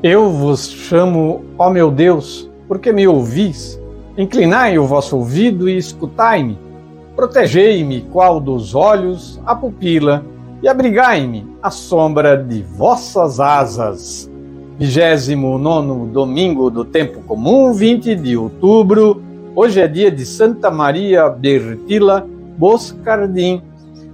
Eu vos chamo, ó meu Deus, porque me ouvis. Inclinai o vosso ouvido e escutai-me. Protegei-me, qual dos olhos, a pupila, e abrigai-me à sombra de vossas asas. 29º domingo do tempo comum, 20 de outubro. Hoje é dia de Santa Maria Bertila Boscardin.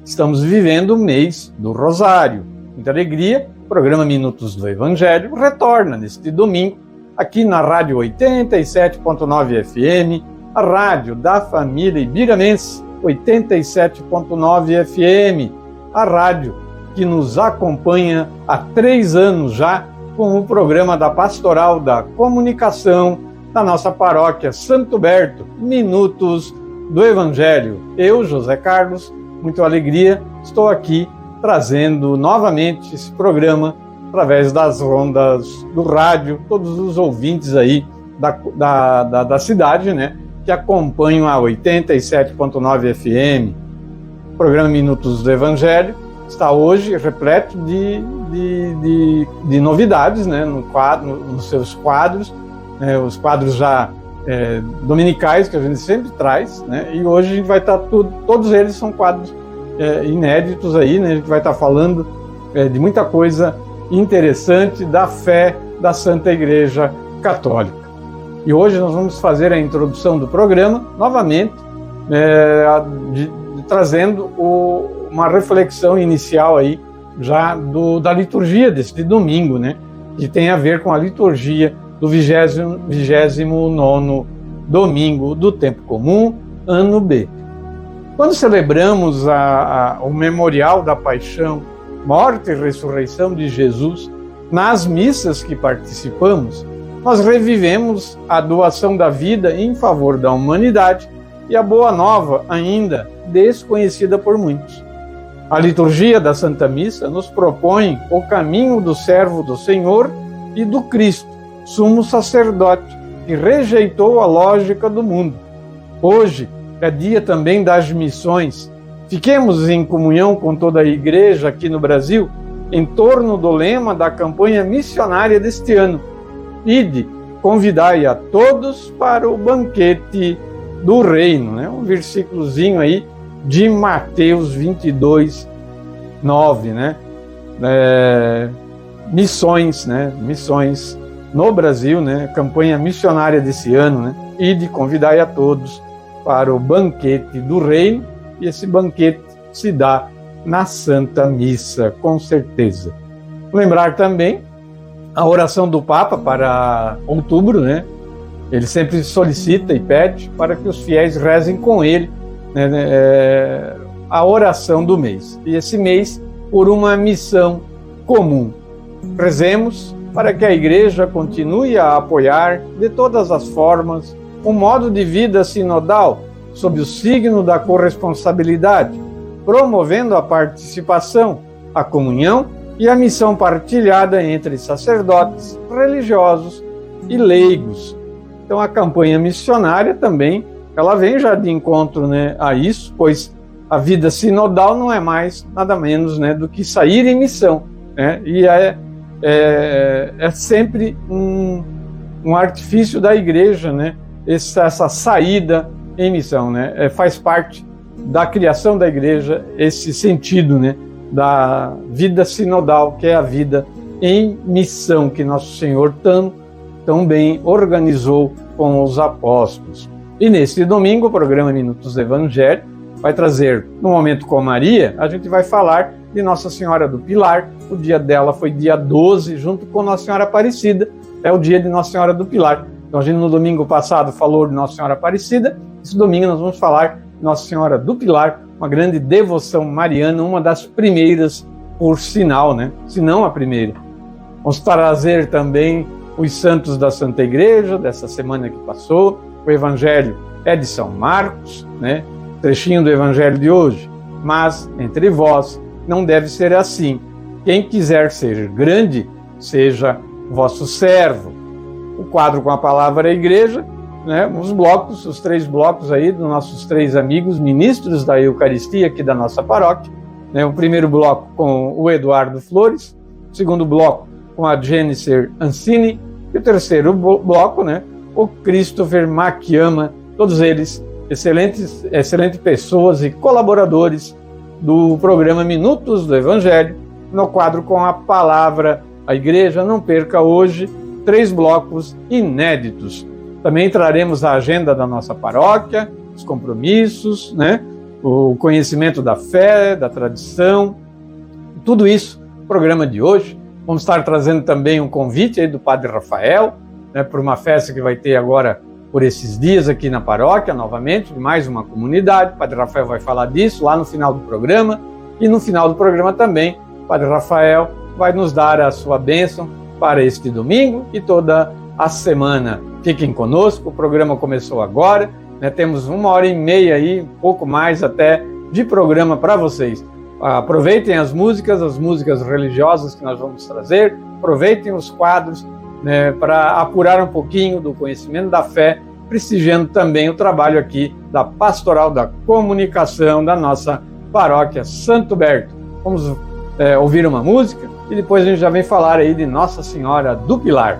Estamos vivendo o mês do Rosário. Muita alegria. O programa Minutos do Evangelho retorna neste domingo aqui na Rádio 87.9 FM, a rádio da família ibiramense, 87.9 FM, a rádio que nos acompanha há 3 anos já com o programa da Pastoral da Comunicação da nossa paróquia Santo Berto, Minutos do Evangelho. Eu, José Carlos, muito alegria, estou aqui trazendo novamente esse programa através das ondas do rádio, todos os ouvintes aí da cidade, né, que acompanham a 87.9 FM. O programa Minutos do Evangelho está hoje repleto de novidades, né, nos seus quadros, os quadros já dominicais que a gente sempre traz, né, e hoje a gente vai estar todos eles são quadros inéditos aí, né, a gente vai estar falando de muita coisa interessante da fé da Santa Igreja Católica. E hoje nós vamos fazer a introdução do programa, novamente, trazendo uma reflexão inicial aí, já da liturgia deste domingo, né, que tem a ver com a liturgia do 29º domingo do tempo comum, ano B. Quando celebramos o memorial da paixão, morte e ressurreição de Jesus, nas missas que participamos, nós revivemos a doação da vida em favor da humanidade e a boa nova ainda desconhecida por muitos. A liturgia da Santa Missa nos propõe o caminho do servo do Senhor e do Cristo, sumo sacerdote, que rejeitou a lógica do mundo. Hoje é dia também das missões. Fiquemos em comunhão com toda a Igreja aqui no Brasil, em torno do lema da campanha missionária deste ano. Ide, convidai a todos para o banquete do reino, né? Um versículozinho aí de Mateus 22, 9, né? Missões, né? Missões no Brasil, né? Campanha missionária desse ano, né? Ide, convidai a todos para o banquete do reino, e esse banquete se dá na Santa Missa, com certeza. Lembrar também a oração do Papa para outubro, né? Ele sempre solicita e pede para que os fiéis rezem com ele, né, a oração do mês. E esse mês, por uma missão comum. Rezemos para que a Igreja continue a apoiar, de todas as formas, um modo de vida sinodal, sob o signo da corresponsabilidade, promovendo a participação, a comunhão e a missão partilhada entre sacerdotes, religiosos e leigos. Então a campanha missionária também, ela vem já de encontro, né, a isso, pois a vida sinodal não é mais nada menos, né, do que sair em missão, né, e é sempre um artifício da Igreja, né, essa saída em missão, né, faz parte da criação da Igreja esse sentido, né, da vida sinodal, que é a vida em missão que Nosso Senhor tão bem organizou com os apóstolos. E neste domingo, o programa Minutos do Evangelho vai trazer, no Momento com Maria, a gente vai falar de Nossa Senhora do Pilar. O dia dela foi dia 12, junto com Nossa Senhora Aparecida, é o dia de Nossa Senhora do Pilar. Então a gente no domingo passado falou de Nossa Senhora Aparecida, esse domingo nós vamos falar de Nossa Senhora do Pilar, uma grande devoção mariana, uma das primeiras, por sinal, né? Se não a primeira. Vamos trazer também os santos da Santa Igreja, dessa semana que passou. O Evangelho é de São Marcos, né? Trechinho do Evangelho de hoje. Mas, entre vós, não deve ser assim. Quem quiser ser grande, seja vosso servo. O quadro com a palavra Igreja, né? Os 3 blocos aí dos nossos 3 amigos, ministros da Eucaristia aqui da nossa paróquia. Né? O primeiro bloco com o Eduardo Flores, o segundo bloco com a Jennifer Ancini, e o terceiro bloco, né, o Christopher Makiyama, todos eles excelentes pessoas e colaboradores do programa Minutos do Evangelho, no quadro Com a Palavra a Igreja. Não perca hoje 3 blocos inéditos. Também traremos a agenda da nossa paróquia, os compromissos, né, o conhecimento da fé, da tradição, tudo isso no programa de hoje. Vamos estar trazendo também um convite aí do Padre Rafael, né, para uma festa que vai ter agora por esses dias aqui na paróquia, novamente, de mais uma comunidade. O Padre Rafael vai falar disso lá no final do programa. E no final do programa também, o Padre Rafael vai nos dar a sua bênção para este domingo e toda a semana. Fiquem conosco, o programa começou agora, né? Temos 1h30 aí, um pouco mais até, de programa para vocês. Aproveitem as músicas religiosas que nós vamos trazer, aproveitem os quadros, né, para apurar um pouquinho do conhecimento da fé, prestigiando também o trabalho aqui da Pastoral da Comunicação da nossa paróquia Santo Berto. Vamos ouvir uma música e depois a gente já vem falar aí de Nossa Senhora do Pilar.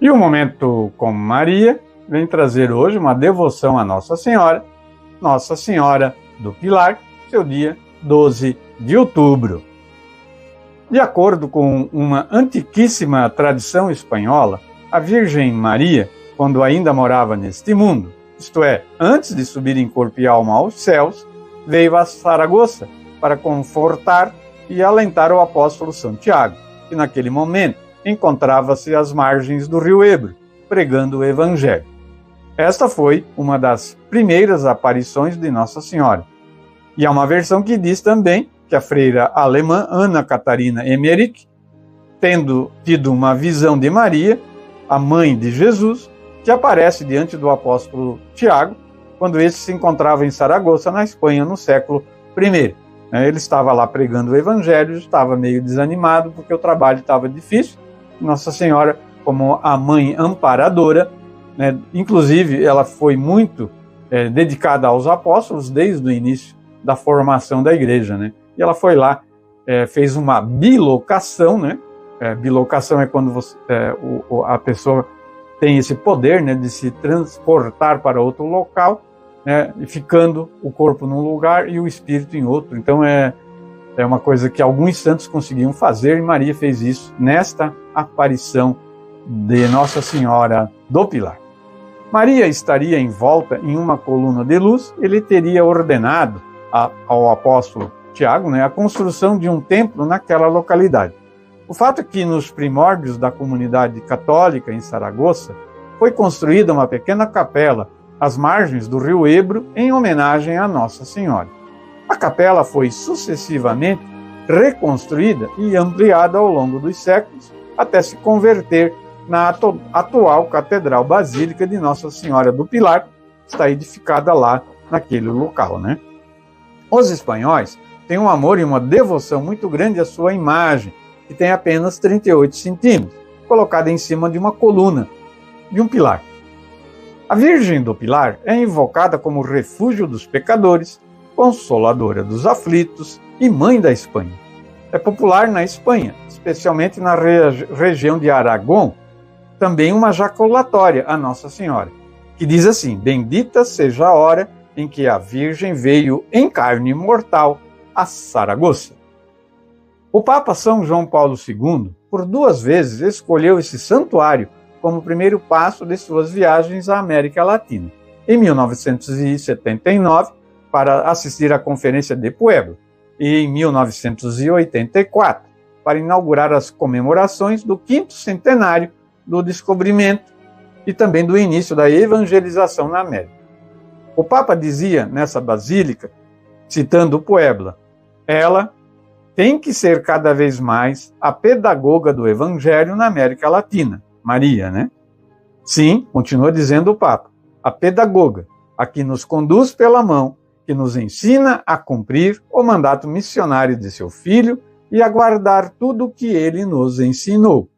E o Momento com Maria vem trazer hoje uma devoção a Nossa Senhora do Pilar, seu dia 12 de outubro. De acordo com uma antiquíssima tradição espanhola, a Virgem Maria, quando ainda morava neste mundo, isto é, antes de subir em corpo e alma aos céus, veio a Saragoça para confortar e alentar o apóstolo Santiago, que naquele momento encontrava-se às margens do rio Ebro, pregando o Evangelho. Esta foi uma das primeiras aparições de Nossa Senhora. E há uma versão que diz também que a freira alemã Ana Catarina Emmerich, tendo tido uma visão de Maria, a mãe de Jesus, que aparece diante do apóstolo Tiago, quando este se encontrava em Saragoça, na Espanha, no século I. Ele estava lá pregando o Evangelho, estava meio desanimado, porque o trabalho estava difícil. Nossa Senhora, como a mãe amparadora, né, inclusive ela foi muito dedicada aos apóstolos desde o início da formação da igreja, né? E ela foi lá, fez uma bilocação, né? Bilocação é quando a pessoa tem esse poder, né, de se transportar para outro local, né, e ficando o corpo num lugar e o espírito em outro. Então é uma coisa que alguns santos conseguiam fazer, e Maria fez isso nesta aparição de Nossa Senhora do Pilar. Maria estaria envolta em uma coluna de luz. Ele teria ordenado ao apóstolo Tiago, né, a construção de um templo naquela localidade. O fato é que nos primórdios da comunidade católica em Saragoça foi construída uma pequena capela às margens do rio Ebro em homenagem a Nossa Senhora. A capela foi sucessivamente reconstruída e ampliada ao longo dos séculos até se converter na atual Catedral Basílica de Nossa Senhora do Pilar, que está edificada lá naquele local, né? Os espanhóis têm um amor e uma devoção muito grande à sua imagem, que tem apenas 38 centímetros, colocada em cima de uma coluna, de um pilar. A Virgem do Pilar é invocada como refúgio dos pecadores, consoladora dos aflitos e mãe da Espanha. É popular na Espanha, especialmente na região de Aragão, também uma jaculatória a Nossa Senhora, que diz assim: bendita seja a hora em que a Virgem veio em carne mortal a Saragoça. O Papa São João Paulo II, por 2 vezes, escolheu esse santuário como primeiro passo de suas viagens à América Latina. Em 1979, para assistir à Conferência de Puebla, e em 1984, para inaugurar as comemorações do 5º centenário do descobrimento e também do início da evangelização na América. O Papa dizia nessa basílica, citando Puebla, ela tem que ser cada vez mais a pedagoga do Evangelho na América Latina. Maria, né? Sim, continua dizendo o Papa, a pedagoga, a que nos conduz pela mão, que nos ensina a cumprir o mandato missionário de seu Filho e a guardar tudo o que ele nos ensinou.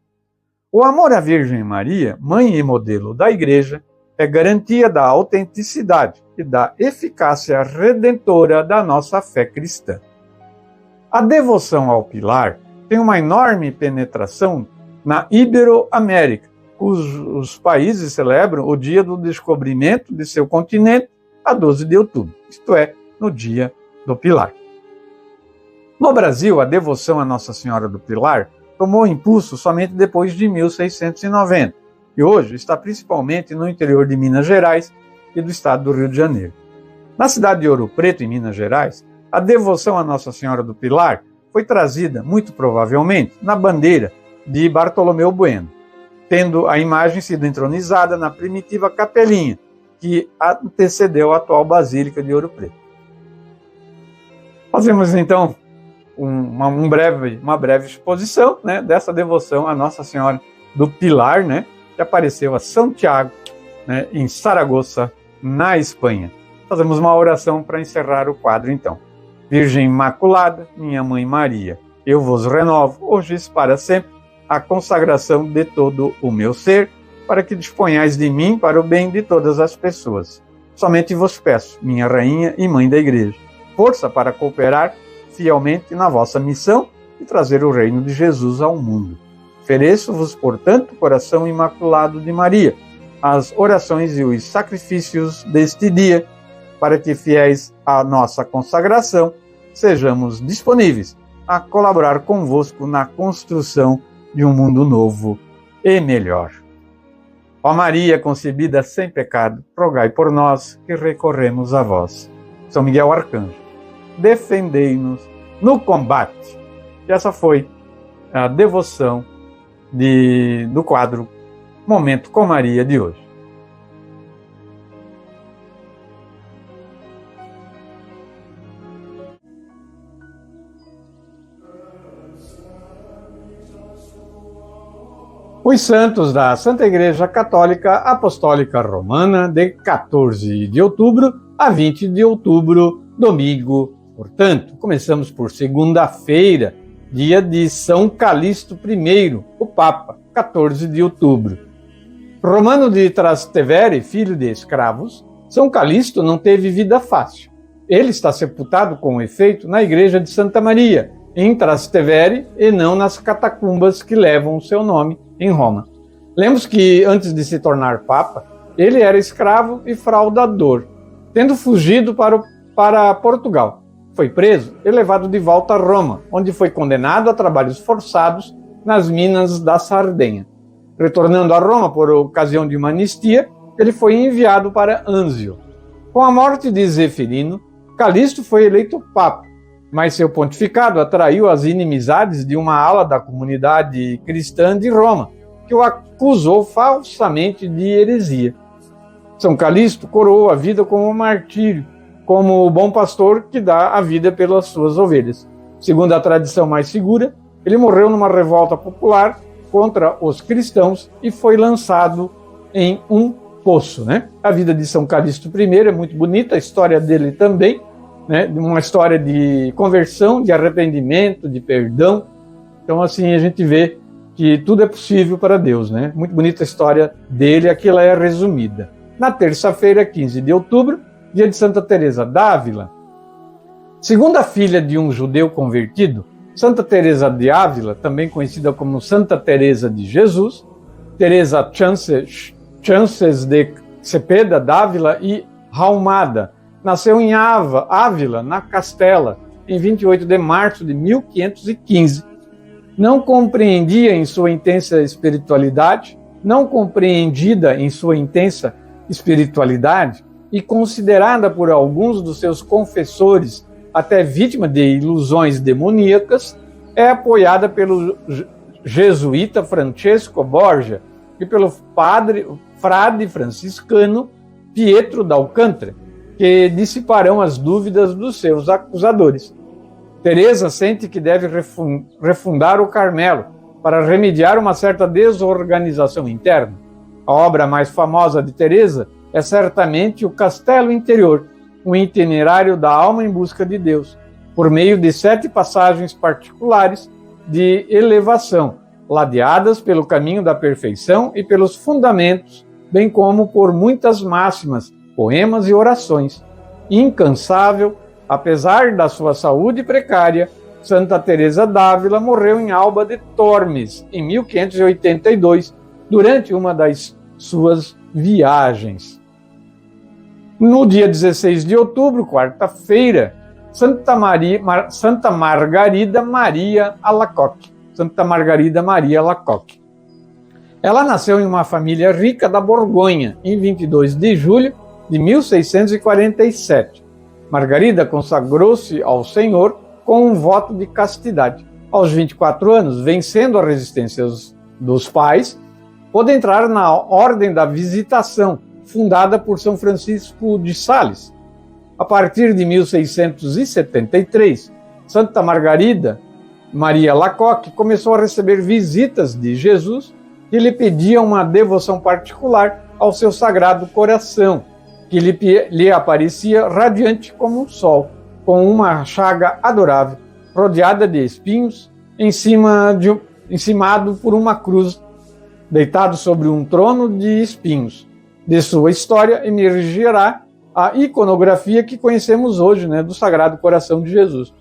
O amor à Virgem Maria, mãe e modelo da Igreja, é garantia da autenticidade e da eficácia redentora da nossa fé cristã. A devoção ao Pilar tem uma enorme penetração na Ibero-América. Os países celebram o dia do descobrimento de seu continente a 12 de outubro, isto é, no dia do Pilar. No Brasil, a devoção a Nossa Senhora do Pilar tomou impulso somente depois de 1690 e hoje está principalmente no interior de Minas Gerais e do estado do Rio de Janeiro. Na cidade de Ouro Preto, em Minas Gerais, a devoção a Nossa Senhora do Pilar foi trazida, muito provavelmente, na bandeira de Bartolomeu Bueno, tendo a imagem sido entronizada na primitiva capelinha que antecedeu a atual Basílica de Ouro Preto. Fazemos então uma breve exposição, né, dessa devoção a Nossa Senhora do Pilar, né, que apareceu a Santiago, né, em Saragoça, na Espanha. Fazemos uma oração para encerrar o quadro então. Virgem Imaculada, minha Mãe Maria, eu vos renovo, hoje e para sempre, a consagração de todo o meu ser, para que disponhais de mim para o bem de todas as pessoas. Somente vos peço, minha Rainha e Mãe da Igreja, força para cooperar fielmente na vossa missão e trazer o reino de Jesus ao mundo. Ofereço-vos, portanto, coração imaculado de Maria, as orações e os sacrifícios deste dia, para que, fiéis à nossa consagração, sejamos disponíveis a colaborar convosco na construção de um mundo novo e melhor. Ó Maria, concebida sem pecado, rogai por nós que recorremos a vós. São Miguel Arcanjo, defendei-nos no combate. E essa foi a devoção do quadro Momento com Maria de hoje. Os santos da Santa Igreja Católica Apostólica Romana, de 14 de outubro a 20 de outubro, domingo. Portanto, começamos por segunda-feira, dia de São Calixto I, o Papa, 14 de outubro. Romano de Trastevere, filho de escravos, São Calixto não teve vida fácil. Ele está sepultado com efeito na igreja de Santa Maria, em Trastevere, e não nas catacumbas que levam o seu nome em Roma. Lemos que, antes de se tornar Papa, ele era escravo e fraudador, tendo fugido para Portugal. Foi preso e levado de volta a Roma, onde foi condenado a trabalhos forçados nas minas da Sardenha. Retornando a Roma por ocasião de uma anistia, ele foi enviado para Anzio. Com a morte de Zeferino, Calixto foi eleito Papa, mas seu pontificado atraiu as inimizades de uma ala da comunidade cristã de Roma, que o acusou falsamente de heresia. São Calixto coroou a vida como um martírio, como o bom pastor que dá a vida pelas suas ovelhas. Segundo a tradição mais segura, ele morreu numa revolta popular contra os cristãos e foi lançado em um poço, né? A vida de São Calixto I é muito bonita, a história dele também, né? Uma história de conversão, de arrependimento, de perdão. Então, assim, a gente vê que tudo é possível para Deus, né? Muito bonita a história dele, aqui ela é resumida. Na terça-feira, 15 de outubro, dia de Santa Teresa d'Ávila. Segunda filha de um judeu convertido, Santa Teresa de Ávila, também conhecida como Santa Teresa de Jesus, Teresa Chances de Cepeda d'Ávila e Raumada, nasceu em Ávila, na Castela, em 28 de março de 1515. Não compreendia em sua intensa espiritualidade, não compreendida em sua intensa espiritualidade e considerada por alguns dos seus confessores até vítima de ilusões demoníacas, é apoiada pelo jesuíta Francesco Borgia e pelo frade franciscano Pietro d'Alcântara, que dissiparão as dúvidas dos seus acusadores. Teresa sente que deve refundar o Carmelo para remediar uma certa desorganização interna. A obra mais famosa de Teresa é certamente o Castelo Interior, um itinerário da alma em busca de Deus, por meio de 7 passagens particulares de elevação, ladeadas pelo caminho da perfeição e pelos fundamentos, bem como por muitas máximas poemas e orações. Incansável, apesar da sua saúde precária, Santa Teresa d'Ávila morreu em Alba de Tormes, em 1582, durante uma das suas viagens. No dia 16 de outubro, quarta-feira, Santa Margarida Maria Alacoque. Santa Margarida Maria Alacoque. Ela nasceu em uma família rica da Borgonha, em 22 de julho de 1647. Margarida consagrou-se ao Senhor com um voto de castidade. Aos 24 anos, vencendo a resistência dos pais, pôde entrar na Ordem da Visitação, fundada por São Francisco de Sales. A partir de 1673, Santa Margarida Maria Alacoque começou a receber visitas de Jesus que lhe pediam uma devoção particular ao seu Sagrado Coração, que lhe aparecia radiante como um sol, com uma chaga adorável, rodeada de espinhos, encimado por uma cruz, deitado sobre um trono de espinhos. De sua história emergirá a iconografia que conhecemos hoje, do Sagrado Coração de Jesus.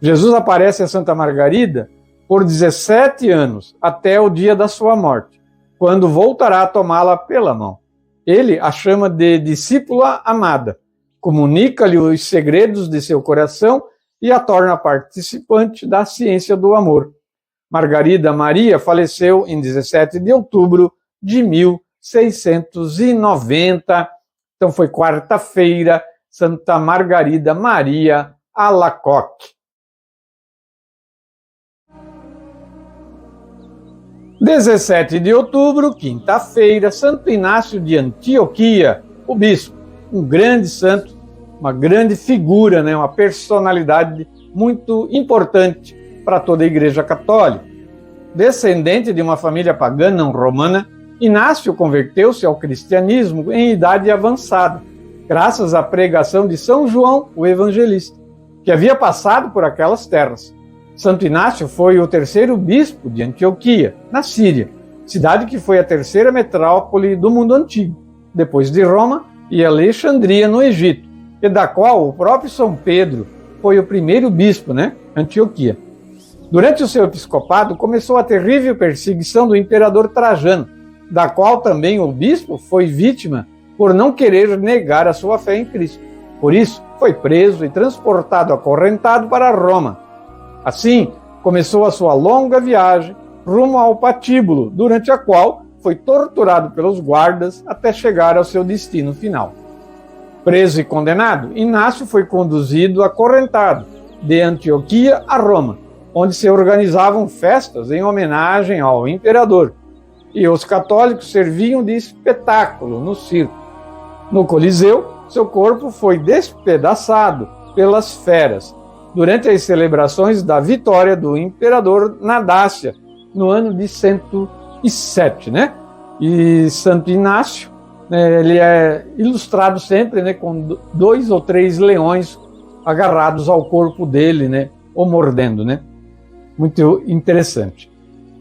Jesus aparece a Santa Margarida por 17 anos, até o dia da sua morte, quando voltará a tomá-la pela mão. Ele a chama de discípula amada, comunica-lhe os segredos de seu coração e a torna participante da ciência do amor. Margarida Maria faleceu em 17 de outubro de 1690. Então foi quarta-feira, Santa Margarida Maria Alacoque. 17 de outubro, quinta-feira, Santo Inácio de Antioquia, o bispo, um grande santo, uma grande figura, uma personalidade muito importante para toda a Igreja Católica. Descendente de uma família pagã não romana, Inácio converteu-se ao cristianismo em idade avançada, graças à pregação de São João, o Evangelista, que havia passado por aquelas terras. Santo Inácio foi o terceiro bispo de Antioquia, na Síria, cidade que foi a terceira metrópole do mundo antigo, depois de Roma e Alexandria, no Egito, e da qual o próprio São Pedro foi o primeiro bispo, Antioquia. Durante o seu episcopado, começou a terrível perseguição do imperador Trajano, da qual também o bispo foi vítima por não querer negar a sua fé em Cristo. Por isso, foi preso e transportado acorrentado para Roma. Assim, começou a sua longa viagem rumo ao patíbulo, durante a qual foi torturado pelos guardas até chegar ao seu destino final. Preso e condenado, Inácio foi conduzido acorrentado de Antioquia a Roma, onde se organizavam festas em homenagem ao imperador, e os católicos serviam de espetáculo no circo. No Coliseu, seu corpo foi despedaçado pelas feras, durante as celebrações da vitória do imperador na Dácia, no ano de 107, E Santo Inácio, ele é ilustrado sempre, com 2 ou 3 leões agarrados ao corpo dele, ou mordendo, Muito interessante.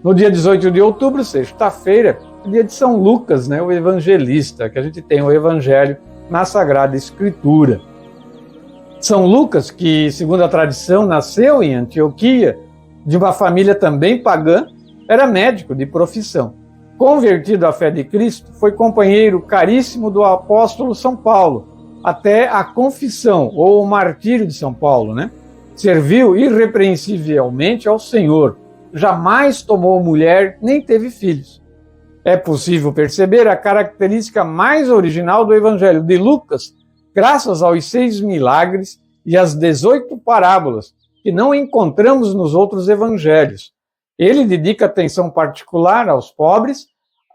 No dia 18 de outubro, sexta-feira, é dia de São Lucas, o evangelista, que a gente tem o evangelho na Sagrada Escritura. São Lucas, que, segundo a tradição, nasceu em Antioquia, de uma família também pagã, era médico de profissão. Convertido à fé de Cristo, foi companheiro caríssimo do apóstolo São Paulo, até a confissão, ou o martírio de São Paulo, Serviu irrepreensivelmente ao Senhor, jamais tomou mulher, nem teve filhos. É possível perceber a característica mais original do Evangelho de Lucas, graças aos 6 milagres e às 18 parábolas, que não encontramos nos outros evangelhos. Ele dedica atenção particular aos pobres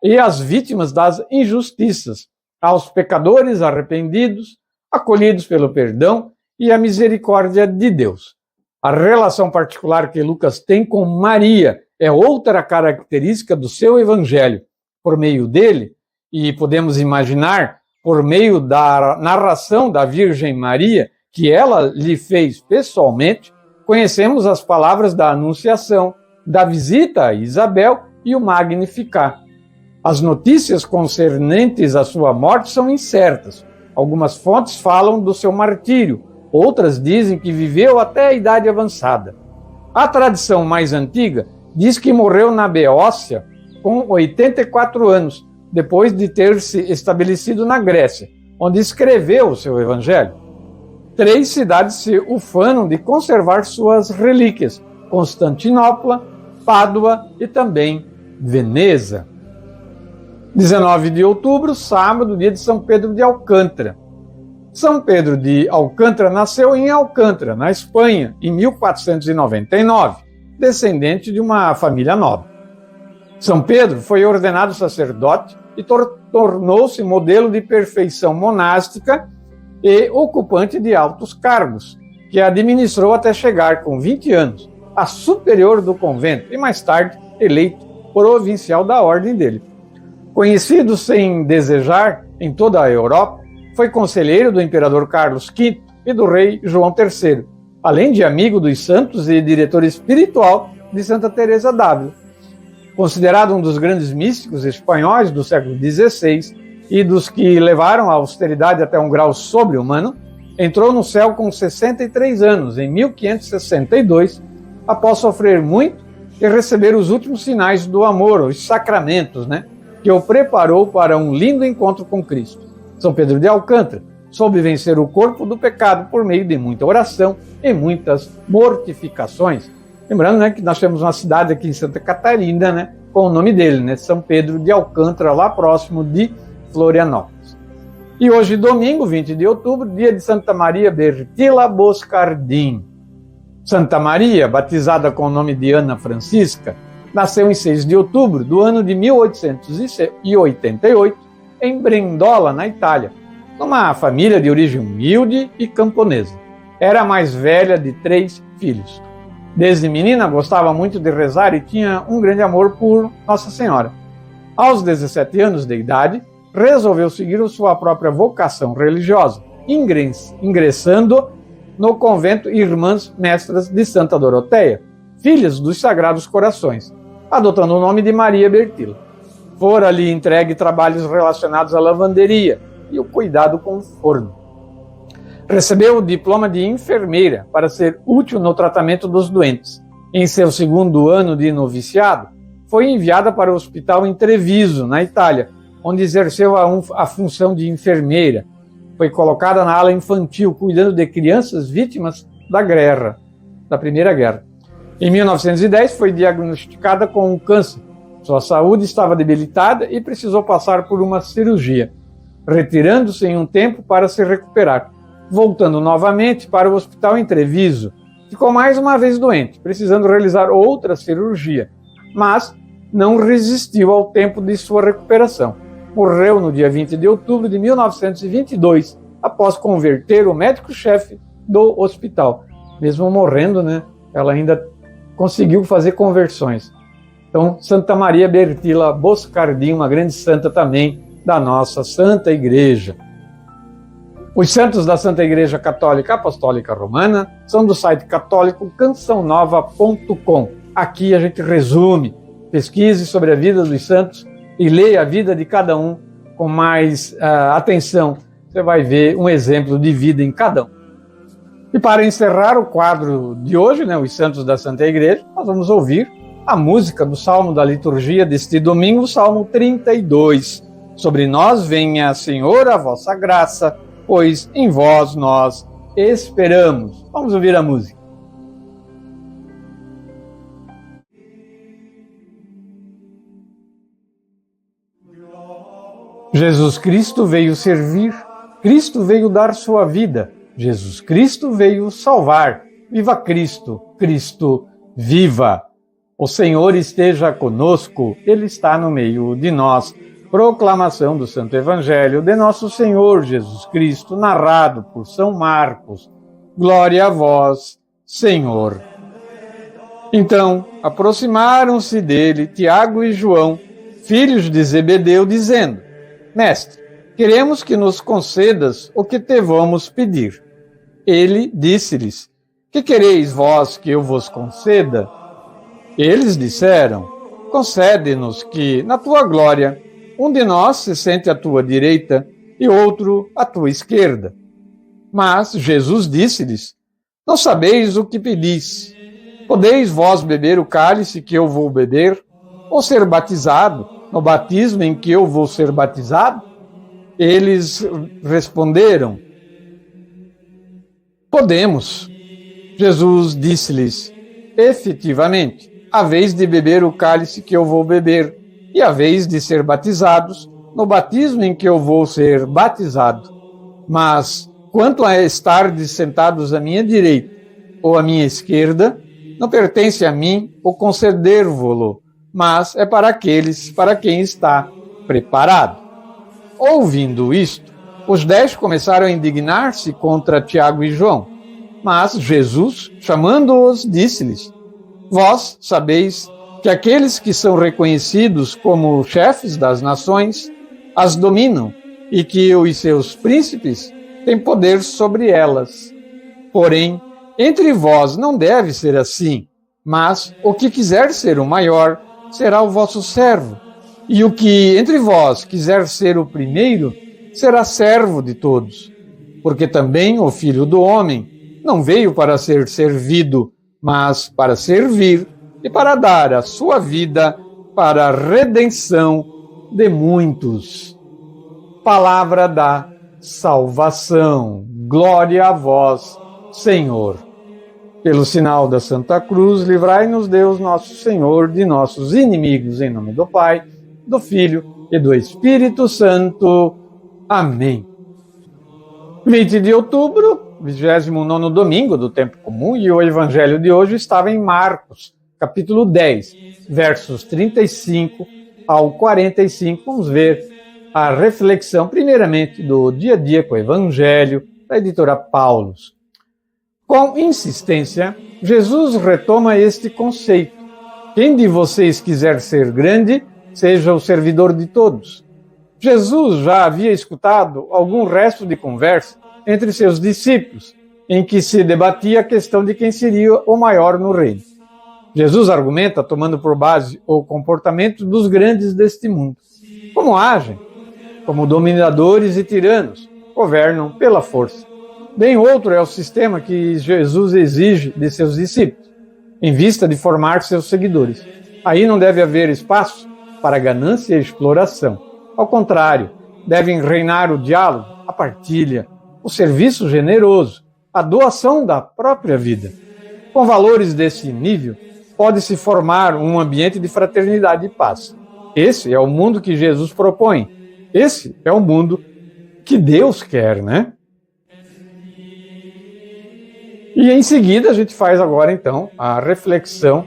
e às vítimas das injustiças, aos pecadores arrependidos, acolhidos pelo perdão e a misericórdia de Deus. A relação particular que Lucas tem com Maria é outra característica do seu evangelho. Por meio dele, e podemos imaginar, por meio da narração da Virgem Maria, que ela lhe fez pessoalmente, conhecemos as palavras da Anunciação, da visita a Isabel e o Magnificat. As notícias concernentes à sua morte são incertas, Algumas fontes falam do seu martírio, outras dizem que viveu até a idade avançada. A tradição mais antiga diz que morreu na Beócia com 84 anos, depois de ter se estabelecido na Grécia, onde escreveu o seu evangelho. 3 cidades se ufanam de conservar suas relíquias: Constantinopla, Pádua e também Veneza. 19 de outubro, sábado, dia de São Pedro de Alcântara. São Pedro de Alcântara nasceu em Alcântara, na Espanha, em 1499, descendente de uma família nobre. São Pedro foi ordenado sacerdote e tornou-se modelo de perfeição monástica e ocupante de altos cargos, que administrou até chegar, com 20 anos, a superior do convento e, mais tarde, eleito provincial da ordem dele. Conhecido sem desejar em toda a Europa, foi conselheiro do imperador Carlos V e do rei João III, além de amigo dos santos e diretor espiritual de Santa Teresa d'Ávila. Considerado um dos grandes místicos espanhóis do século XVI e dos que levaram a austeridade até um grau sobre-humano, entrou no céu com 63 anos, em 1562, após sofrer muito e receber os últimos sinais do amor, os sacramentos, que o preparou para um lindo encontro com Cristo. São Pedro de Alcântara soube vencer o corpo do pecado por meio de muita oração e muitas mortificações. Lembrando, que nós temos uma cidade aqui em Santa Catarina, com o nome dele, São Pedro de Alcântara, lá próximo de Florianópolis. E hoje, domingo, 20 de outubro, dia de Santa Maria Bertila Boscardin. Santa Maria, batizada com o nome de Ana Francisca, nasceu em 6 de outubro do ano de 1888, em Brendola, na Itália, numa família de origem humilde e camponesa. Era a mais velha de 3 filhos. Desde menina gostava muito de rezar e tinha um grande amor por Nossa Senhora. Aos 17 anos de idade, resolveu seguir sua própria vocação religiosa, ingressando no convento Irmãs Mestras de Santa Doroteia, filhas dos Sagrados Corações, adotando o nome de Maria Bertila. Fora ali entregue trabalhos relacionados à lavanderia e o cuidado com o forno. Recebeu o diploma de enfermeira para ser útil no tratamento dos doentes. Em seu 2º ano de noviciado, foi enviada para o Hospital em Treviso, na Itália, onde exerceu a função de enfermeira. Foi colocada na ala infantil, cuidando de crianças vítimas da Primeira Guerra. Em 1910, foi diagnosticada com um câncer. Sua saúde estava debilitada e precisou passar por uma cirurgia, retirando-se em um tempo para se recuperar. Voltando novamente para o hospital em Treviso, ficou mais uma vez doente, precisando realizar outra cirurgia, mas não resistiu ao tempo de sua recuperação. Morreu no dia 20 de outubro de 1922, após converter o médico-chefe do hospital. Mesmo morrendo, ela ainda conseguiu fazer conversões. Então, Santa Maria Bertila Boscardin, uma grande santa também da nossa Santa Igreja. Os santos da Santa Igreja Católica Apostólica Romana são do site católico cançãonova.com. Aqui a gente resume, pesquise sobre a vida dos santos e leia a vida de cada um com mais atenção. Você vai ver um exemplo de vida em cada um. E para encerrar o quadro de hoje, os santos da Santa Igreja, nós vamos ouvir a música do Salmo da liturgia deste domingo, Salmo 32. Sobre nós venha, Senhor, a vossa graça, pois em vós nós esperamos. Vamos ouvir a música. Jesus Cristo veio servir, Cristo veio dar sua vida, Jesus Cristo veio salvar. Viva Cristo, Cristo viva! O Senhor esteja conosco, Ele está no meio de nós. Proclamação do Santo Evangelho de nosso Senhor Jesus Cristo, narrado por São Marcos. Glória a vós, Senhor. Então, aproximaram-se dele Tiago e João, filhos de Zebedeu, dizendo: Mestre, queremos que nos concedas o que te vamos pedir. Ele disse-lhes: Que quereis vós que eu vos conceda? Eles disseram: Concede-nos que, na tua glória, um de nós se sente à tua direita e outro à tua esquerda. Mas Jesus disse-lhes: Não sabeis o que pedis. Podeis vós beber o cálice que eu vou beber, ou ser batizado no batismo em que eu vou ser batizado? Eles responderam: Podemos. Jesus disse-lhes: Efetivamente, haveis de beber o cálice que eu vou beber, e haveis de ser batizados no batismo em que eu vou ser batizado. Mas, quanto a estardes sentados à minha direita ou à minha esquerda, não pertence a mim o conceder-vo-lo, mas é para aqueles para quem está preparado. Ouvindo isto, os 10 começaram a indignar-se contra Tiago e João. Mas Jesus, chamando-os, disse-lhes: Vós sabeis que aqueles que são reconhecidos como chefes das nações as dominam, e que os seus príncipes têm poder sobre elas. Porém, entre vós não deve ser assim, mas o que quiser ser o maior será o vosso servo, e o que entre vós quiser ser o primeiro será servo de todos. Porque também o Filho do Homem não veio para ser servido, mas para servir e para dar a sua vida para a redenção de muitos. Palavra da salvação. Glória a vós, Senhor. Pelo sinal da Santa Cruz, livrai-nos Deus nosso Senhor de nossos inimigos, em nome do Pai, do Filho e do Espírito Santo. Amém. 20 de outubro, 29º domingo do tempo comum, e o evangelho de hoje estava em Marcos, capítulo 10, versos 35 ao 45. Vamos ver a reflexão, primeiramente, do dia a dia com o evangelho, da editora Paulus. Com insistência, Jesus retoma este conceito: quem de vocês quiser ser grande, seja o servidor de todos. Jesus já havia escutado algum resto de conversa entre seus discípulos, em que se debatia a questão de quem seria o maior no reino. Jesus argumenta tomando por base o comportamento dos grandes deste mundo. Como agem? Como dominadores e tiranos, governam pela força. Bem outro é o sistema que Jesus exige de seus discípulos, em vista de formar seus seguidores. Aí não deve haver espaço para ganância e exploração. Ao contrário, devem reinar o diálogo, a partilha, o serviço generoso, a doação da própria vida. Com valores desse nível, pode-se formar um ambiente de fraternidade e paz. Esse é o mundo que Jesus propõe. Esse é o mundo que Deus quer, né? E em seguida a gente faz agora, então, a reflexão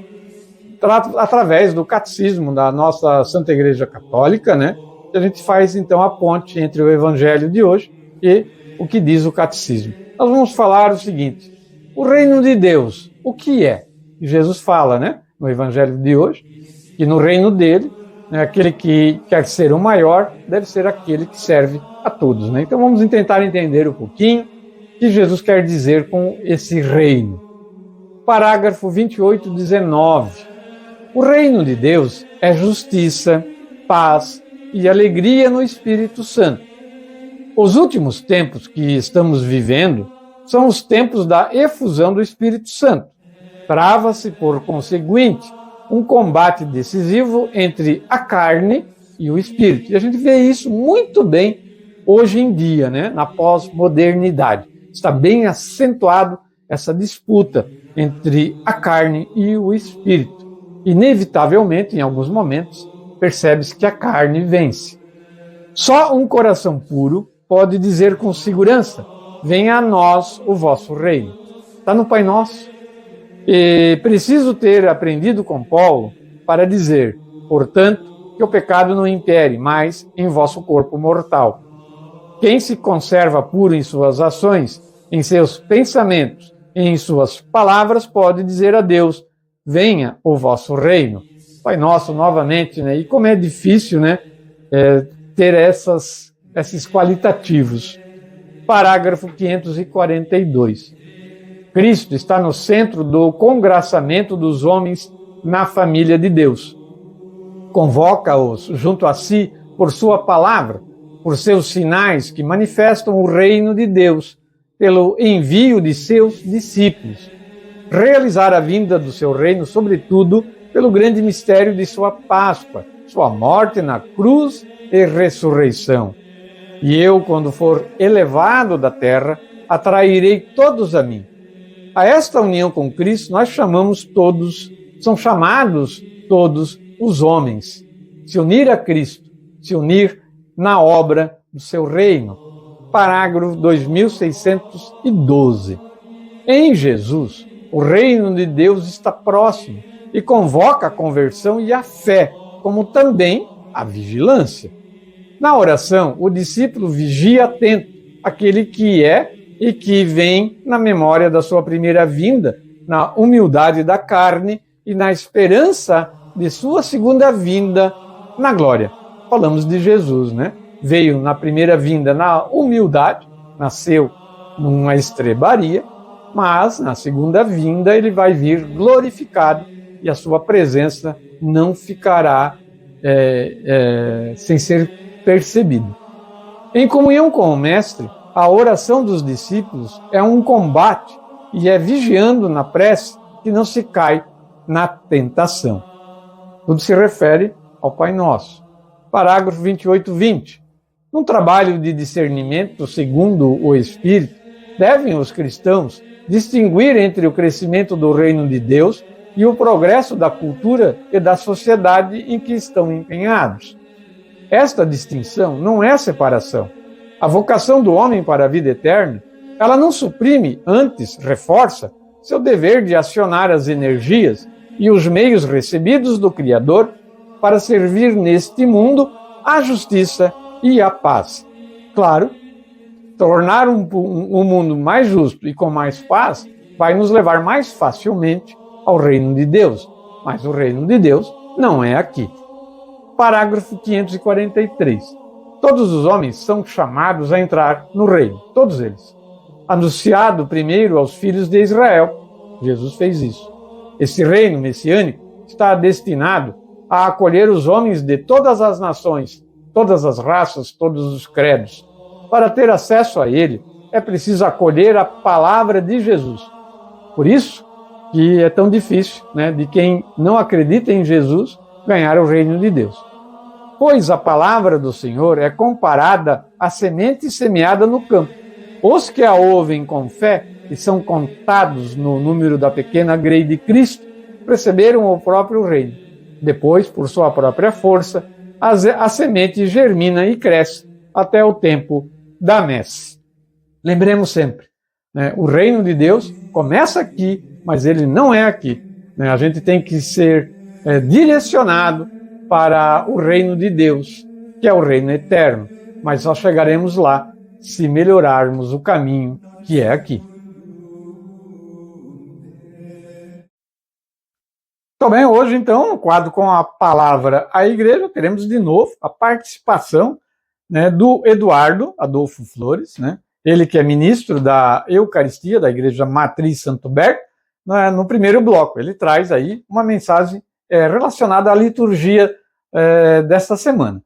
através do catecismo da nossa Santa Igreja Católica, né? A gente faz, então, a ponte entre o evangelho de hoje e o que diz o catecismo. Nós vamos falar o seguinte: o reino de Deus, o que é? E Jesus fala, né, no evangelho de hoje, que no reino dele, né, aquele que quer ser o maior deve ser aquele que serve a todos, né? Então vamos tentar entender um pouquinho o que Jesus quer dizer com esse reino. Parágrafo 28, 19. O reino de Deus é justiça, paz e alegria no Espírito Santo. Os últimos tempos que estamos vivendo são os tempos da efusão do Espírito Santo. Trava-se, por conseguinte, um combate decisivo entre a carne e o Espírito. E a gente vê isso muito bem hoje em dia, né? Na pós-modernidade. Está bem acentuado essa disputa entre a carne e o Espírito. Inevitavelmente, em alguns momentos, percebe-se que a carne vence. Só um coração puro pode dizer com segurança: venha a nós o vosso reino. Está no Pai Nosso. E preciso ter aprendido com Paulo para dizer, portanto, que o pecado não impere mais em vosso corpo mortal. Quem se conserva puro em suas ações, em seus pensamentos e em suas palavras, pode dizer a Deus: venha o vosso reino. Pai Nosso, novamente, né? E como é difícil, né, ter esses qualitativos. Parágrafo 542. Cristo está no centro do congraçamento dos homens na família de Deus. Convoca-os junto a si por sua palavra, por seus sinais que manifestam o reino de Deus, pelo envio de seus discípulos. Realizar a vinda do seu reino, sobretudo, pelo grande mistério de sua Páscoa, sua morte na cruz e ressurreição. E eu, quando for elevado da terra, atrairei todos a mim. A esta união com Cristo são chamados todos os homens. Se unir a Cristo, se unir na obra do seu reino. Parágrafo 2612. Em Jesus, o reino de Deus está próximo e convoca a conversão e a fé, como também a vigilância. Na oração, o discípulo vigia atento aquele que é e que vem na memória da sua primeira vinda, na humildade da carne e na esperança de sua segunda vinda na glória. Falamos de Jesus, né? Veio na primeira vinda na humildade, nasceu numa estrebaria, mas na segunda vinda ele vai vir glorificado e a sua presença não ficará sem ser percebido. Em comunhão com o Mestre, a oração dos discípulos é um combate e é vigiando na prece que não se cai na tentação. Tudo se refere ao Pai Nosso. Parágrafo 28-20. Num trabalho de discernimento segundo o Espírito, devem os cristãos distinguir entre o crescimento do reino de Deus e o progresso da cultura e da sociedade em que estão empenhados. Esta distinção não é separação. A vocação do homem para a vida eterna, ela não suprime, antes reforça, seu dever de acionar as energias e os meios recebidos do Criador para servir neste mundo a justiça e a paz. Claro, tornar um mundo mais justo e com mais paz vai nos levar mais facilmente ao reino de Deus. Mas o reino de Deus não é aqui. Parágrafo 543. Todos os homens são chamados a entrar no reino, todos eles. Anunciado primeiro aos filhos de Israel, Jesus fez isso. Esse reino messiânico está destinado a acolher os homens de todas as nações, todas as raças, todos os credos. Para ter acesso a ele, é preciso acolher a palavra de Jesus. Por isso que é tão difícil, de quem não acredita em Jesus ganhar o reino de Deus. Pois a palavra do Senhor é comparada à semente semeada no campo. Os que a ouvem com fé, e são contados no número da pequena grei de Cristo, receberam o próprio reino. Depois, por sua própria força, a semente germina e cresce até o tempo da messe. Lembremos sempre, o reino de Deus começa aqui, mas ele não é aqui. A gente tem que ser direcionado para o reino de Deus, que é o reino eterno. Mas só chegaremos lá se melhorarmos o caminho que é aqui. Também hoje, então, no quadro com a palavra à igreja, teremos de novo a participação do Eduardo Adolfo Flores, ele que é ministro da Eucaristia da Igreja Matriz Santo Berto, no primeiro bloco. Ele traz aí uma mensagem relacionada à liturgia desta semana.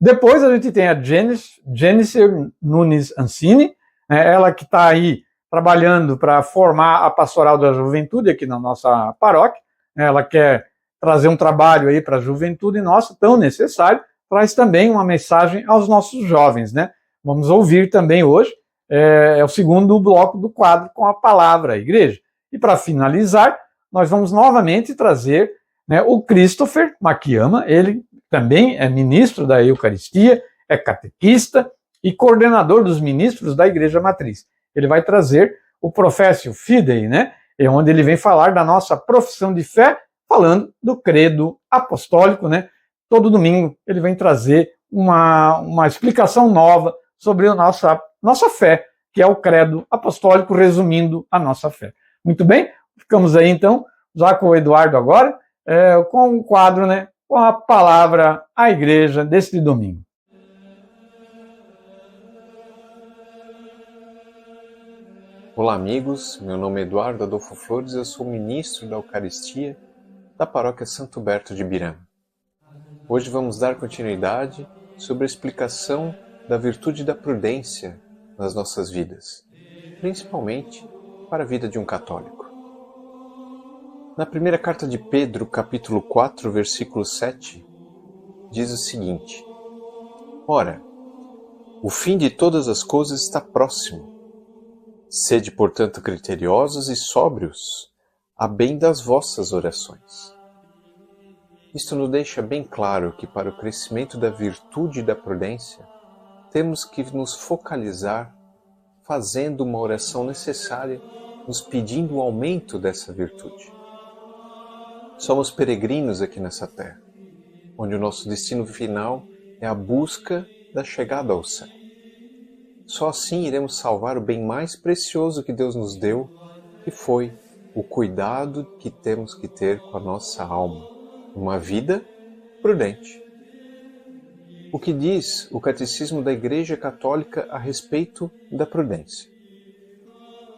Depois a gente tem a Gênesis Nunes Ancini, ela que está aí trabalhando para formar a Pastoral da Juventude aqui na nossa paróquia. Ela quer trazer um trabalho aí para a juventude nossa, tão necessário, traz também uma mensagem aos nossos jovens, Vamos ouvir também hoje, é o segundo bloco do quadro com a palavra à igreja. E para finalizar, nós vamos novamente trazer o Christopher Makiyama, ele também é ministro da Eucaristia, é catequista e coordenador dos ministros da Igreja Matriz. Ele vai trazer o Professio Fidei, onde ele vem falar da nossa profissão de fé, falando do credo apostólico, Todo domingo ele vem trazer uma explicação nova sobre a nossa fé, que é o credo apostólico, resumindo a nossa fé. Muito bem, ficamos aí então, já com o Eduardo agora, com o quadro, com a palavra à igreja deste domingo. Olá amigos, meu nome é Eduardo Adolfo Flores, eu sou ministro da Eucaristia da Paróquia Santo Berto de Birama. Hoje vamos dar continuidade sobre a explicação da virtude da prudência nas nossas vidas, principalmente para a vida de um católico. Na primeira carta de Pedro, capítulo 4, versículo 7, diz o seguinte: Ora, o fim de todas as coisas está próximo. Sede, portanto, criteriosos e sóbrios, a bem das vossas orações. Isto nos deixa bem claro que para o crescimento da virtude e da prudência, temos que nos focalizar fazendo uma oração necessária, nos pedindo o aumento dessa virtude. Somos peregrinos aqui nessa terra, onde o nosso destino final é a busca da chegada ao céu. Só assim iremos salvar o bem mais precioso que Deus nos deu, que foi o cuidado que temos que ter com a nossa alma, uma vida prudente. O que diz o Catecismo da Igreja Católica a respeito da prudência?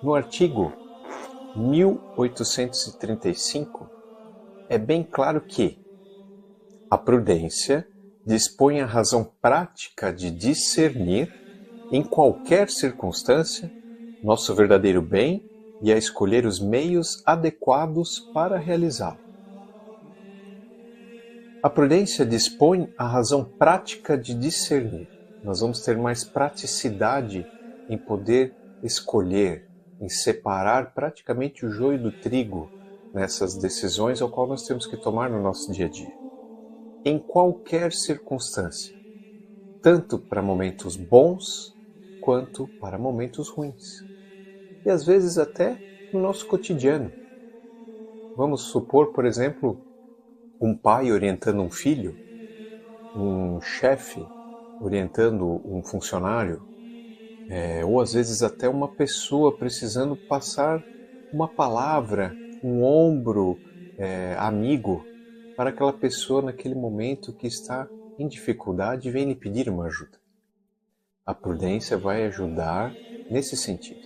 No artigo 1835, é bem claro que a prudência dispõe a razão prática de discernir, em qualquer circunstância, nosso verdadeiro bem e a escolher os meios adequados para realizá-lo. A prudência dispõe a razão prática de discernir. Nós vamos ter mais praticidade em poder escolher, em separar praticamente o joio do trigo nessas decisões ao qual nós temos que tomar no nosso dia a dia. Em qualquer circunstância, tanto para momentos bons quanto para momentos ruins. E às vezes até no nosso cotidiano. Vamos supor, por exemplo, um pai orientando um filho, um chefe orientando um funcionário, ou às vezes até uma pessoa precisando passar uma palavra, um ombro amigo para aquela pessoa naquele momento que está em dificuldade e vem lhe pedir uma ajuda. A prudência vai ajudar nesse sentido.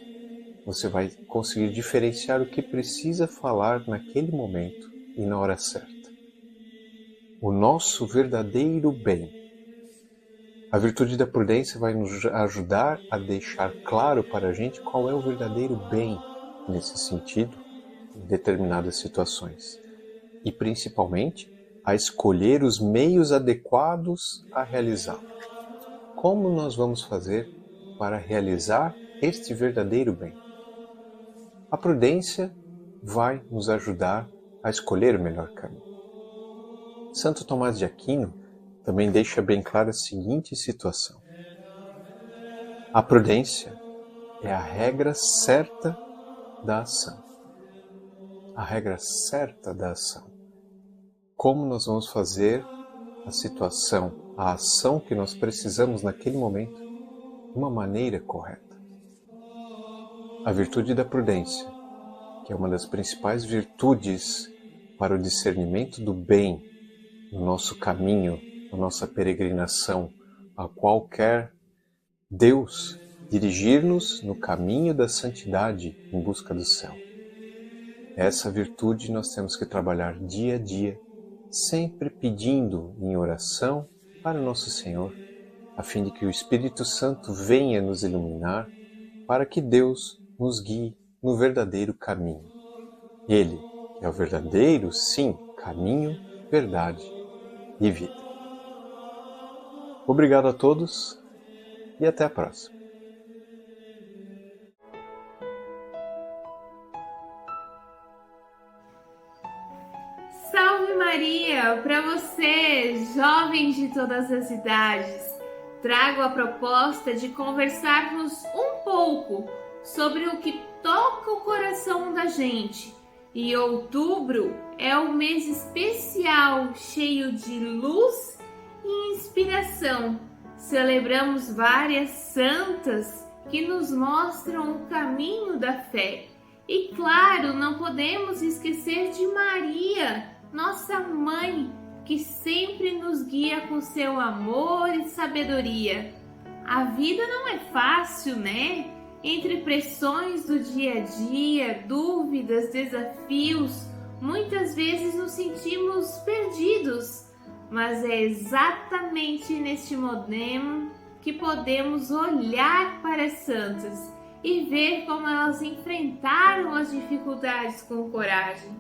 Você vai conseguir diferenciar o que precisa falar naquele momento e na hora certa. O nosso verdadeiro bem. A virtude da prudência vai nos ajudar a deixar claro para a gente qual é o verdadeiro bem nesse sentido, em determinadas situações. E principalmente, a escolher os meios adequados a realizá-lo. Como nós vamos fazer para realizar este verdadeiro bem? A prudência vai nos ajudar a escolher o melhor caminho. Santo Tomás de Aquino também deixa bem clara a seguinte situação. A prudência é a regra certa da ação. A regra certa da ação. Como nós vamos fazer a situação, a ação que nós precisamos naquele momento, de uma maneira correta. A virtude da prudência, que é uma das principais virtudes para o discernimento do bem no nosso caminho, na nossa peregrinação, a qual quer Deus dirigir-nos no caminho da santidade em busca do céu. Essa virtude nós temos que trabalhar dia a dia, sempre pedindo em oração para o nosso Senhor, a fim de que o Espírito Santo venha nos iluminar, para que Deus nos guie no verdadeiro caminho. Ele é o verdadeiro, sim, caminho, verdade e vida. Obrigado a todos e até a próxima. Salve Maria! Para você, jovens de todas as idades, trago a proposta de conversarmos um pouco sobre o que toca o coração da gente. E outubro é um mês especial, cheio de luz e inspiração. Celebramos várias santas que nos mostram o caminho da fé. E claro, não podemos esquecer de Maria, nossa mãe, que sempre nos guia com seu amor e sabedoria. A vida não é fácil, né? Entre pressões do dia a dia, dúvidas, desafios, muitas vezes nos sentimos perdidos. mas é exatamente neste momento que podemos olhar para as santas e ver como elas enfrentaram as dificuldades com coragem.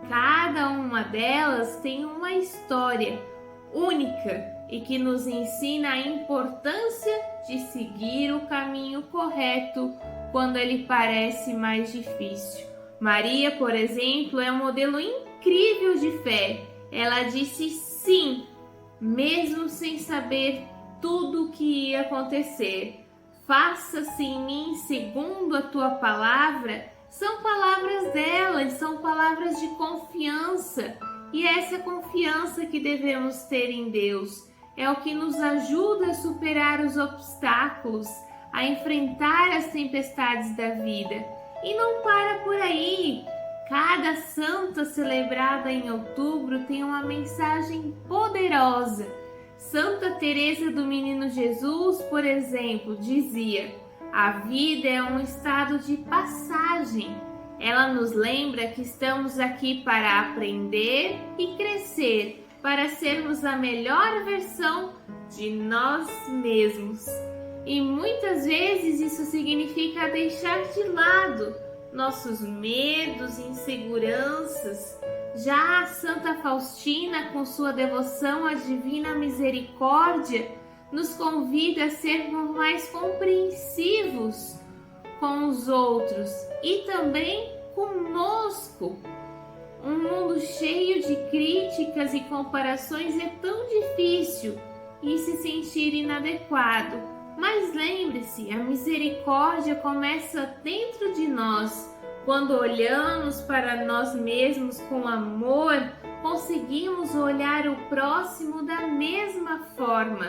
Cada uma delas tem uma história única e que nos ensina a importância de seguir o caminho correto quando ele parece mais difícil. Maria, por exemplo, é um modelo incrível de fé. Ela disse sim, mesmo sem saber tudo o que ia acontecer. Faça-se em mim segundo a tua palavra. São palavras dela, são palavras de confiança. E é essa confiança que devemos ter em Deus. É o que nos ajuda a superar os obstáculos, a enfrentar as tempestades da vida. E não para por aí. Cada santa celebrada em outubro tem uma mensagem poderosa. Santa Teresa do Menino Jesus, por exemplo, dizia: a vida é um estado de passagem. Ela nos lembra que estamos aqui para aprender e crescer, para sermos a melhor versão de nós mesmos. E muitas vezes isso significa deixar de lado nossos medos e inseguranças. Já a Santa Faustina, com sua devoção à Divina Misericórdia, nos convida a sermos mais compreensivos com os outros e também conosco. Um mundo cheio de críticas e comparações é tão difícil e se sentir inadequado. Mas lembre-se, a misericórdia começa dentro de nós. Quando olhamos para nós mesmos com amor, conseguimos olhar o próximo da mesma forma.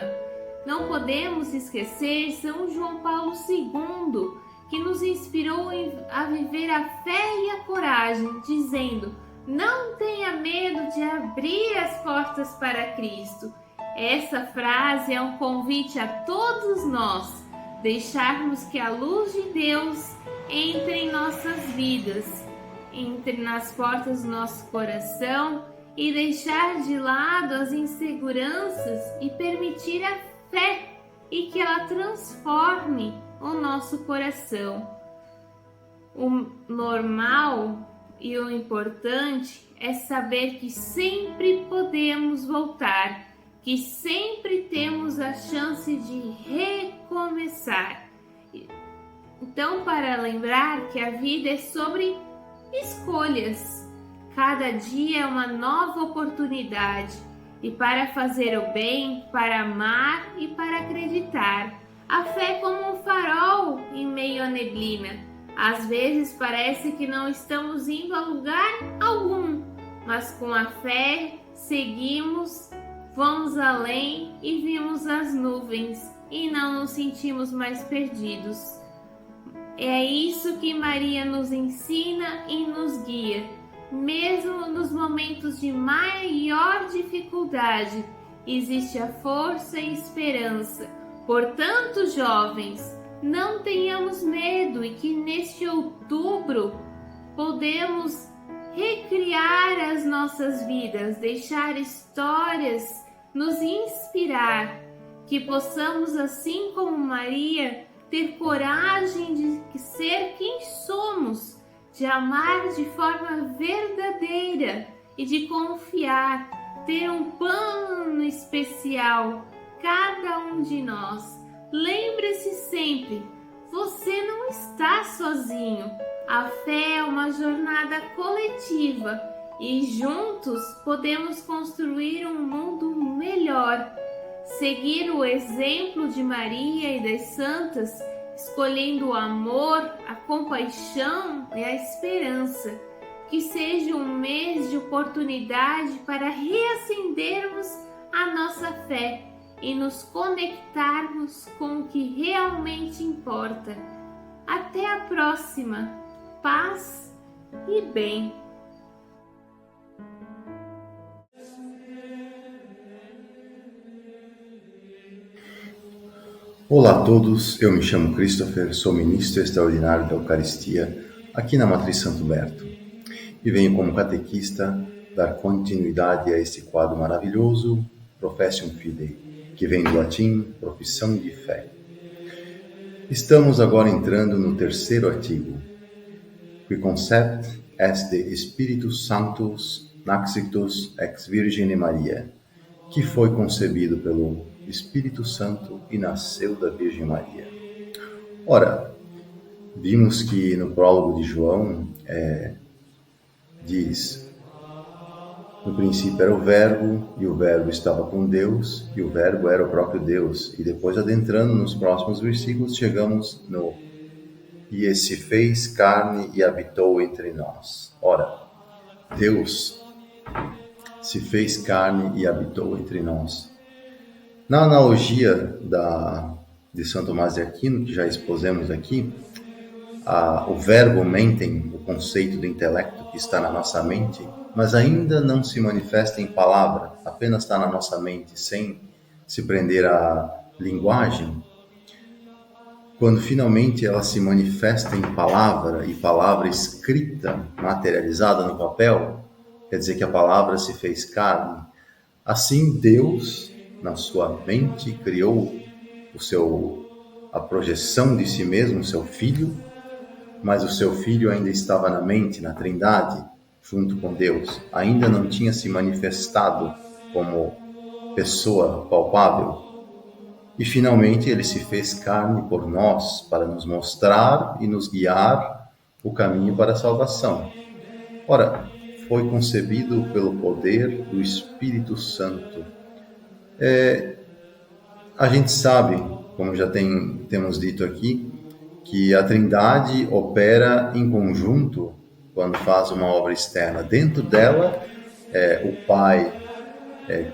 Não podemos esquecer São João Paulo II, que nos inspirou a viver a fé e a coragem, dizendo: não tenha medo de abrir as portas para Cristo. Essa frase é um convite a todos nós, deixarmos que a luz de Deus entre em nossas vidas, entre nas portas do nosso coração e deixar de lado as inseguranças e permitir a fé e que ela transforme o nosso coração. O normal e o importante é saber que sempre podemos voltar, que sempre temos a chance de recomeçar. Então, para lembrar que a vida é sobre escolhas, cada dia é uma nova oportunidade, e para fazer o bem, para amar e para acreditar. A fé é como um farol em meio à neblina. Às vezes parece que não estamos indo a lugar algum, mas com a fé seguimos, vamos além e vimos as nuvens e não nos sentimos mais perdidos. É isso que Maria nos ensina e nos guia. Mesmo nos momentos de maior dificuldade, existe a força e esperança. Portanto, jovens, não tenhamos medo e que neste outubro podemos recriar as nossas vidas, deixar histórias, nos inspirar, que possamos, assim como Maria, ter coragem de ser quem somos, de amar de forma verdadeira e de confiar, ter um plano especial, cada um de nós. Lembre-se sempre, você não está sozinho. A fé é uma jornada coletiva e juntos podemos construir um mundo melhor. Seguir o exemplo de Maria e das santas, escolhendo o amor, a compaixão e a esperança. Que seja um mês de oportunidade para reacendermos a nossa fé e nos conectarmos com o que realmente importa. Até a próxima. Paz e bem. Olá a todos, eu me chamo Christopher, sou ministro extraordinário da Eucaristia aqui na Matriz Santo Berto e venho como catequista dar continuidade a este quadro maravilhoso, Professium Fidei, que vem do latim profissão de fé. Estamos agora entrando no terceiro artigo. Qui concept est de Spiritus Sanctus naxitus ex Virgine Maria, que foi concebido pelo Espírito Santo e nasceu da Virgem Maria. Ora, vimos que no prólogo de João diz: no princípio era o Verbo, e o Verbo estava com Deus, e o Verbo era o próprio Deus. E depois, adentrando nos próximos versículos, chegamos no "E se fez carne e habitou entre nós". Ora, Deus se fez carne e habitou entre nós. Na analogia de São Tomás de Aquino, que já expusemos aqui, o verbo mentem, o conceito do intelecto que está na nossa mente, mas ainda não se manifesta em palavra, apenas está na nossa mente, sem se prender à linguagem. Quando finalmente ela se manifesta em palavra, e palavra escrita, materializada no papel, quer dizer que a palavra se fez carne. Assim Deus, na sua mente, criou a projeção de si mesmo, o seu Filho, mas o seu Filho ainda estava na mente, na Trindade, junto com Deus. Ainda não tinha se manifestado como pessoa palpável. E finalmente ele se fez carne por nós, para nos mostrar e nos guiar o caminho para a salvação. Ora, foi concebido pelo poder do Espírito Santo. A gente sabe, como já temos dito aqui, que a Trindade opera em conjunto quando faz uma obra externa. Dentro dela, o Pai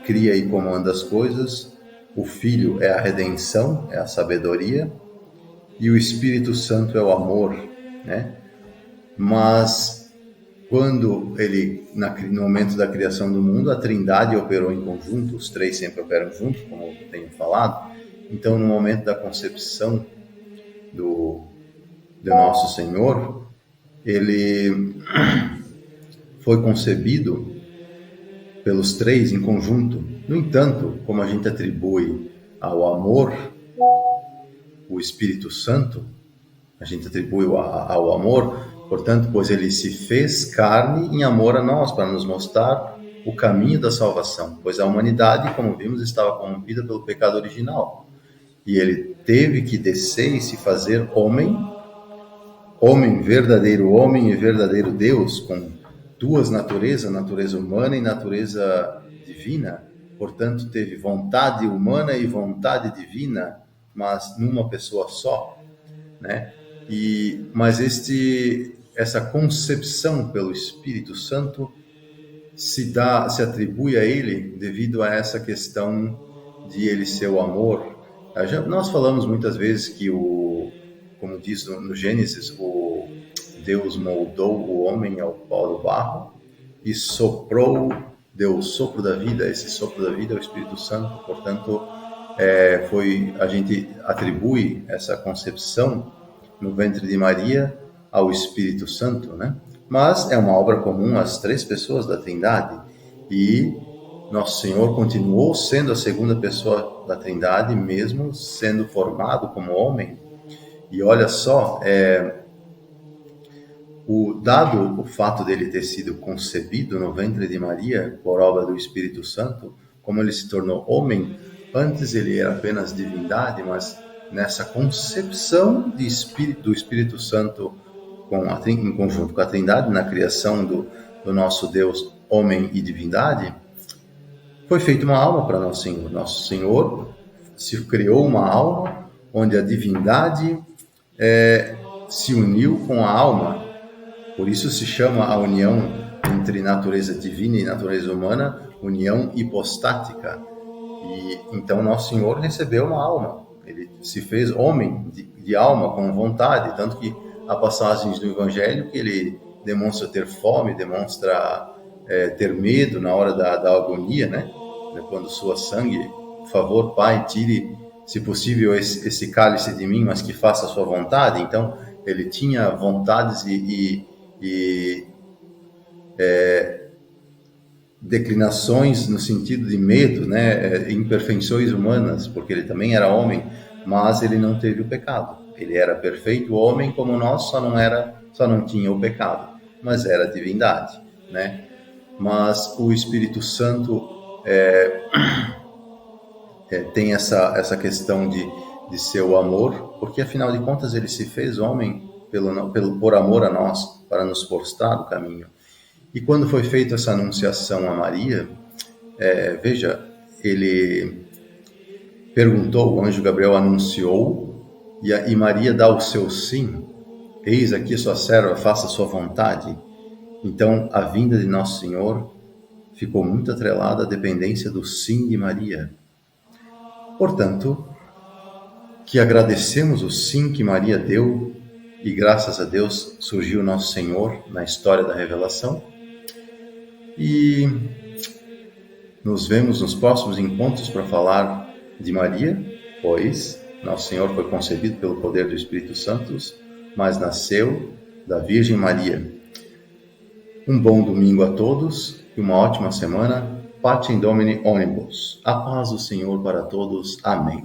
cria e comanda as coisas, o Filho é a redenção, é a sabedoria, e o Espírito Santo é o amor, né? Mas quando no momento da criação do mundo, a Trindade operou em conjunto, os três sempre operam juntos, como eu tenho falado. Então, no momento da concepção do nosso Senhor, ele foi concebido pelos três em conjunto. No entanto, como a gente atribui ao amor o Espírito Santo, a gente atribui ao amor, portanto, pois ele se fez carne em amor a nós, para nos mostrar o caminho da salvação, pois a humanidade, como vimos, estava corrompida pelo pecado original. E ele teve que descer e se fazer homem, verdadeiro homem e verdadeiro Deus, com duas naturezas, natureza humana e natureza divina. Portanto, teve vontade humana e vontade divina, mas numa pessoa só, né? Mas essa concepção pelo Espírito Santo se atribui a ele devido a essa questão de ele ser o amor. Nós falamos muitas vezes que, como diz no Gênesis, Deus moldou o homem ao pó do barro e deu o sopro da vida. Esse sopro da vida é o Espírito Santo. Portanto, a gente atribui essa concepção no ventre de Maria ao Espírito Santo, né? Mas é uma obra comum às três pessoas da Trindade, e Nosso Senhor continuou sendo a segunda pessoa da Trindade, mesmo sendo formado como homem. E olha só, dado o fato dele ter sido concebido no ventre de Maria por obra do Espírito Santo, como ele se tornou homem, antes ele era apenas divindade, mas nessa concepção do Espírito Santo em conjunto com a Trindade, na criação do nosso Deus, homem e divindade, foi feita uma alma para Nosso Senhor. Nosso Senhor se criou uma alma onde a divindade se uniu com a alma. Por isso se chama a união entre natureza divina e natureza humana, união hipostática. E então Nosso Senhor recebeu uma alma. Ele se fez homem de alma, com vontade, tanto que há passagens do Evangelho que ele demonstra ter fome, demonstra ter medo na hora da agonia, né? Quando sua sangue, por favor, Pai, tire, se possível, esse cálice de mim, mas que faça a sua vontade. Então, ele tinha vontades declinações no sentido de medo, né, imperfeições humanas, porque ele também era homem, mas ele não teve o pecado. Ele era perfeito homem como nós, só não tinha o pecado, mas era divindade, né? Mas o Espírito Santo tem essa questão de ser o amor, porque afinal de contas ele se fez homem por amor a nós, para nos postrar no caminho. E quando foi feita essa anunciação a Maria, veja, ele perguntou, o anjo Gabriel anunciou, e Maria dá o seu sim. Eis aqui sua serva, faça a sua vontade. Então, a vinda de Nosso Senhor ficou muito atrelada à dependência do sim de Maria. Portanto, que agradecemos o sim que Maria deu, e graças a Deus surgiu Nosso Senhor na história da revelação. E nos vemos nos próximos encontros para falar de Maria, pois Nosso Senhor foi concebido pelo poder do Espírito Santo, mas nasceu da Virgem Maria. Um bom domingo a todos e uma ótima semana. Pacem Domini Omnibus. A paz do Senhor para todos. Amém.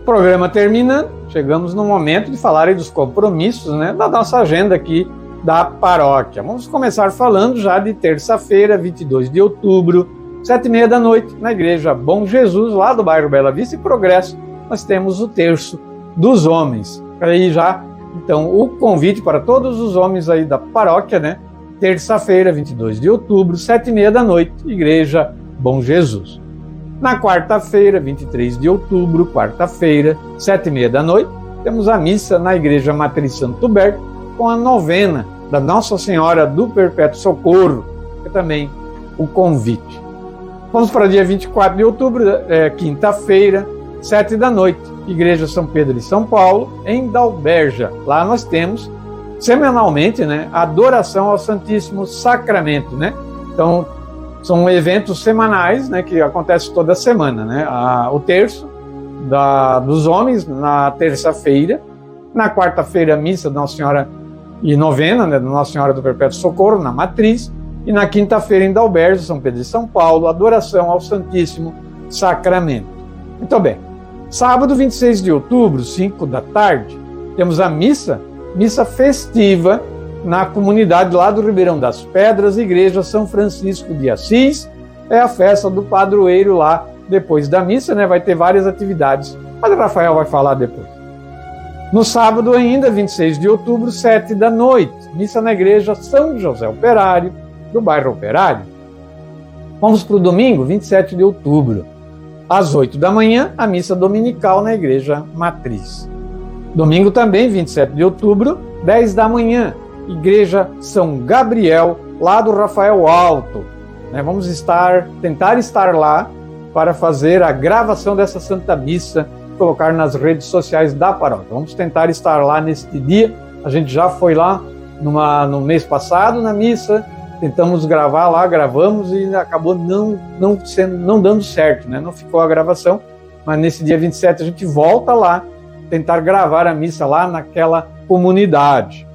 O programa terminando, chegamos no momento de falar aí dos compromissos, né, da nossa agenda aqui da paróquia. Vamos começar falando já de terça-feira, 22 de outubro, 7h30 da noite, na Igreja Bom Jesus, lá do bairro Bela Vista e Progresso, nós temos o terço dos homens. Aí já, então, o convite para todos os homens aí da paróquia, né, terça-feira, 22 de outubro, 7h30 da noite, Igreja Bom Jesus. Na quarta-feira, 23 de outubro, quarta-feira, 7h30 da noite, temos a missa na Igreja Matriz Santo Huberto, com a novena da Nossa Senhora do Perpétuo Socorro, que é também o convite. Vamos para o dia 24 de outubro, quinta-feira, 7h da noite, Igreja São Pedro e São Paulo, em Dalberja. Lá nós temos, semanalmente, né, a adoração ao Santíssimo Sacramento, né? Então, são eventos semanais, né, que acontecem toda semana, né? O terço dos homens na terça-feira, na quarta-feira, missa da Nossa Senhora e novena, né, da Nossa Senhora do Perpétuo Socorro, na Matriz, e na quinta-feira, em Dalberja, São Pedro e São Paulo, adoração ao Santíssimo Sacramento. Muito bem. Sábado, 26 de outubro, 5 da tarde, temos a missa festiva, na comunidade lá do Ribeirão das Pedras, Igreja São Francisco de Assis. É a festa do padroeiro lá, depois da missa, né? Vai ter várias atividades. O Padre Rafael vai falar depois. No sábado ainda, 26 de outubro, 7 da noite, missa na Igreja São José Operário, do bairro Operário. Vamos para o domingo, 27 de outubro, às 8 da manhã, a missa dominical na Igreja Matriz. Domingo também, 27 de outubro, 10 da manhã, Igreja São Gabriel, lá do Rafael Alto. Vamos tentar estar lá para fazer a gravação dessa Santa Missa, colocar nas redes sociais da paróquia. Vamos tentar estar lá neste dia. A gente já foi lá no mês passado na missa, tentamos gravar lá, gravamos e acabou não dando certo, né? Não ficou a gravação, mas nesse dia 27 a gente volta lá, tentar gravar a missa lá naquela comunidade.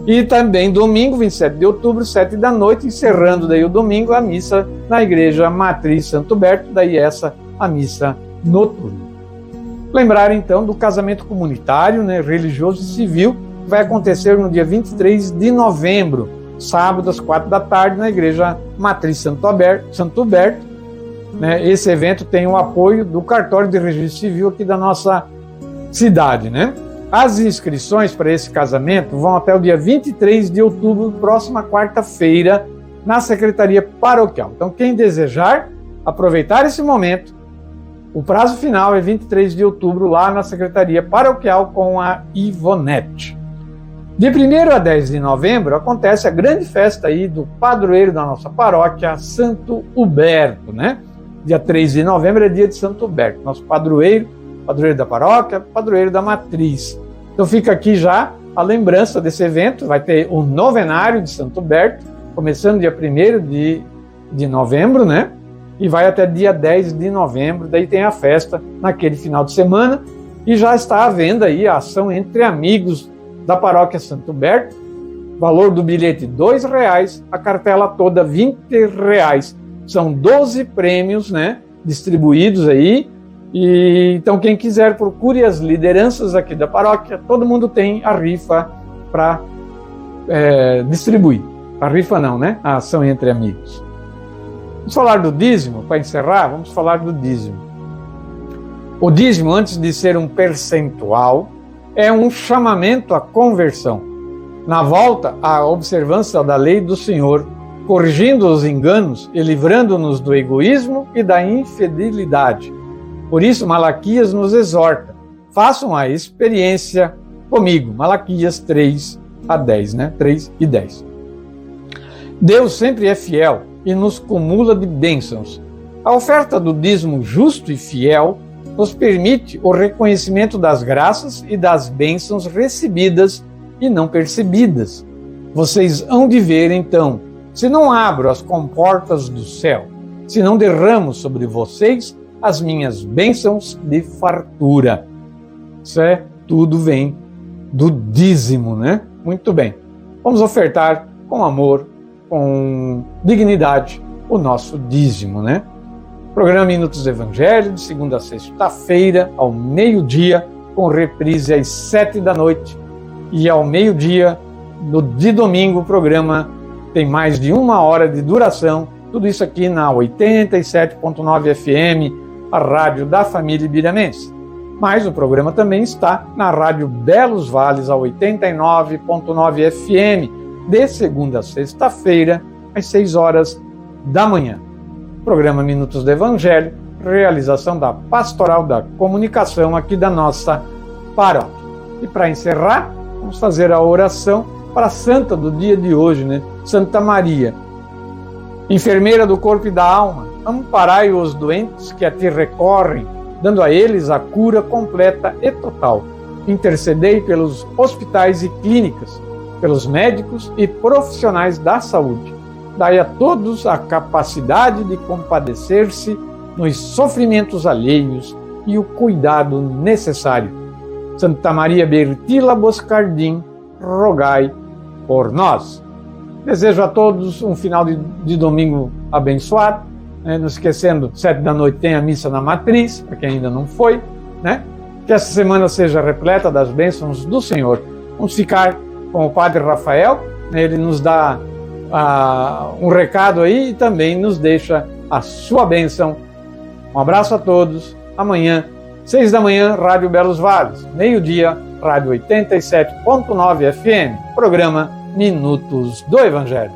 E também domingo, 27 de outubro, 7 da noite, encerrando daí o domingo, a missa na Igreja Matriz Santo Huberto, daí a missa noturna. Lembrar então do casamento comunitário, né, religioso e civil, que vai acontecer no dia 23 de novembro, sábado às 4 da tarde, na Igreja Matriz Santo Huberto. Né, esse evento tem o apoio do cartório de registro civil aqui da nossa cidade, né? As inscrições para esse casamento vão até o dia 23 de outubro, próxima quarta-feira, na Secretaria Paroquial. Então, quem desejar aproveitar esse momento, o prazo final é 23 de outubro, lá na Secretaria Paroquial com a Ivonete. De 1º a 10 de novembro, acontece a grande festa aí do padroeiro da nossa paróquia, Santo Huberto, né? Dia 3 de novembro é dia de Santo Huberto, nosso padroeiro da paróquia, padroeiro da matriz. Então fica aqui já a lembrança desse evento, vai ter o novenário de Santo Huberto, começando dia 1º de novembro, né? E vai até dia 10 de novembro, daí tem a festa naquele final de semana, e já está à venda aí a ação Entre Amigos da Paróquia Santo Berto, valor do bilhete R$2, a cartela toda R$20. São 12 prêmios, né, distribuídos aí. E então quem quiser, procure as lideranças aqui da paróquia, todo mundo tem a rifa para distribuir. A rifa não, né? A ação entre amigos. Vamos falar do dízimo, para encerrar, vamos falar do dízimo. O dízimo, antes de ser um percentual, é um chamamento à conversão. Na volta à observância da lei do Senhor, corrigindo os enganos e livrando-nos do egoísmo e da infidelidade. Por isso, Malaquias nos exorta, façam a experiência comigo. Malaquias 3:10, né? 3:10. Deus sempre é fiel e nos cumula de bênçãos. A oferta do dízimo justo e fiel nos permite o reconhecimento das graças e das bênçãos recebidas e não percebidas. Vocês hão de ver, então, se não abro as comportas do céu, se não derramo sobre vocês as minhas bênçãos de fartura. Isso tudo vem do dízimo, né? Muito bem. Vamos ofertar com amor, com dignidade, o nosso dízimo, né? Programa Minutos do Evangelho, de segunda a sexta-feira, ao meio-dia, com reprise às 7 da noite. E ao meio-dia, de domingo, o programa tem mais de 1 hora de duração. Tudo isso aqui na 87.9 FM, a rádio da família ibiramense. Mas o programa também está na rádio Belos Vales, a 89.9 FM, de segunda a sexta-feira, às 6 horas da manhã. Programa Minutos do Evangelho, realização da Pastoral da Comunicação aqui da nossa paróquia. E para encerrar, vamos fazer a oração para a santa do dia de hoje, né? Santa Maria, enfermeira do corpo e da alma, amparai os doentes que a ti recorrem, dando a eles a cura completa e total. Intercedei pelos hospitais e clínicas, pelos médicos e profissionais da saúde. Dai a todos a capacidade de compadecer-se nos sofrimentos alheios e o cuidado necessário. Santa Maria Bertila Boscardim, rogai por nós. Desejo a todos um final de domingo abençoado. Não esquecendo, 7 da noite tem a missa na Matriz, para quem ainda não foi, né? Que essa semana seja repleta das bênçãos do Senhor. Vamos ficar com o Padre Rafael, ele nos dá um recado aí e também nos deixa a sua bênção. Um abraço a todos. Amanhã, 6 da manhã, Rádio Belos Vales. Meio-dia, Rádio 87.9 FM. Programa Minutos do Evangelho.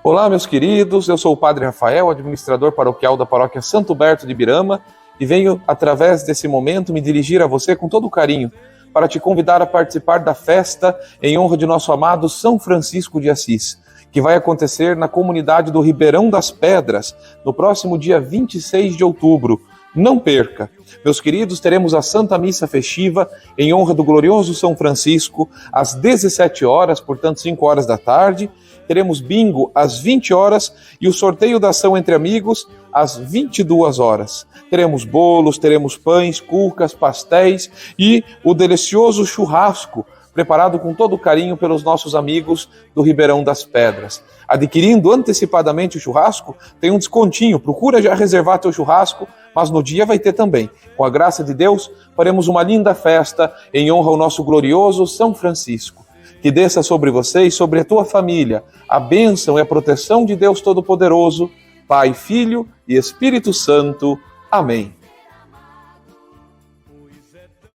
Olá, meus queridos. Eu sou o Padre Rafael, administrador paroquial da Paróquia Santo Berto de Ibirama, e venho, através desse momento, me dirigir a você com todo carinho para te convidar a participar da festa em honra de nosso amado São Francisco de Assis, que vai acontecer na comunidade do Ribeirão das Pedras, no próximo dia 26 de outubro. Não perca! Meus queridos, teremos a Santa Missa Festiva em honra do glorioso São Francisco, às 17 horas, portanto 5 horas da tarde. Teremos bingo às 20 horas e o sorteio da ação entre amigos às 22 horas. Teremos bolos, teremos pães, cucas, pastéis e o delicioso churrasco, preparado com todo carinho pelos nossos amigos do Ribeirão das Pedras. Adquirindo antecipadamente o churrasco, tem um descontinho. Procura já reservar teu churrasco, mas no dia vai ter também. Com a graça de Deus, faremos uma linda festa em honra ao nosso glorioso São Francisco. Que desça sobre você e sobre a tua família a bênção e a proteção de Deus Todo-Poderoso, Pai, Filho e Espírito Santo. Amém.